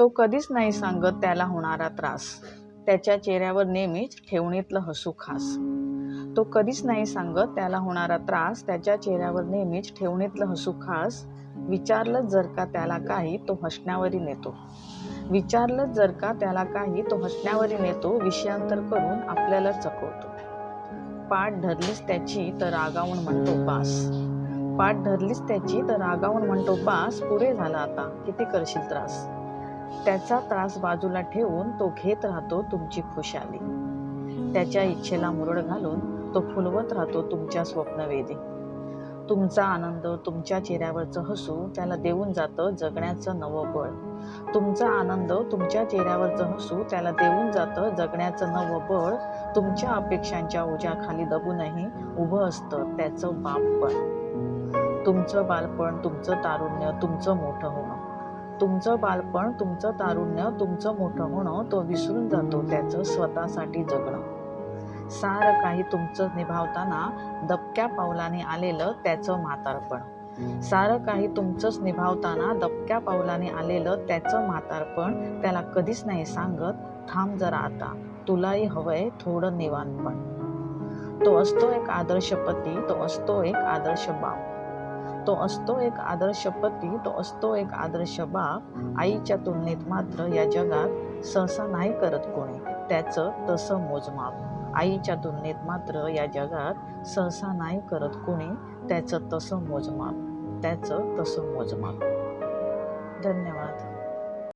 तो कधीच नाही सांगत त्याला होणारा त्रास, त्याच्या चेहऱ्यावर नेहमीच ठेवणीतलं हसू खास. तो कधीच नाही सांगत त्याला होणारा त्रास, त्याच्या चेहऱ्यावर नेहमीच ठेवणीतलं हसू खास. विचारलं जर का त्याला काही तो हसण्यावरी नेतो, विचारलं जर का त्याला काही तो हसण्यावरी नेतो. विषयांतर करून आपल्याला चकवतो. पाठ धरलीस त्याची तर रागावून म्हणतो बास, पाठ धरलीस त्याची तर रागावून म्हणतो बास. पुरे झाला आता किती करशील त्रास. त्याचा त्रास बाजूला ठेवून तो घेत राहतो तुमची खुशाली. त्याच्या इच्छेला मुरड घालून तो फुलवत राहतो तुमच्या स्वप्नवेदी. तुमचा आनंद, तुमच्या चेहऱ्यावरचं हसू त्याला देऊन जातं जगण्याचं नवं बळ. तुमचा आनंद, तुमच्या चेहऱ्यावरचं हसू त्याला देऊन जातं जगण्याचं नवं बळ. तुमच्या अपेक्षांच्या ओझ्याखाली दबूनही उभं असतं त्याचं बापपण. तुमचं बालपण, तुमचं तारुण्य, तुमचं मोठं होणं, तुमचं बालपण, तुमचं तारुण्य, तुमचं मोठं होणं, तो विसरून जातो त्याचं स्वतःसाठी जगणं. सारं काही तुमचं निभावताना दबक्या पावलाने आलेलं त्याचं म्हातारपण. सारं काही तुमचंच निभावताना दबक्या पावलाने आलेलं त्याचं म्हातारपण. त्याला कधीच नाही सांगत थांब जरा आता, तुलाही हवंय थोडं निवांतपण. तो असतो एक आदर्श पती, तो असतो एक आदर्श बाप. तो असतो एक आदर्श पती, तो असतो एक आदर्श बाप. आईच्या तुलनेत मात्र या जगात सहसा नाही करत कोणी त्याचं तसं मोजमाप. आईच्या तुलनेत मात्र या जगात सहसा नाही करत कोणी त्याचं तसं मोजमाप, त्याचं तसं मोजमाप. धन्यवाद.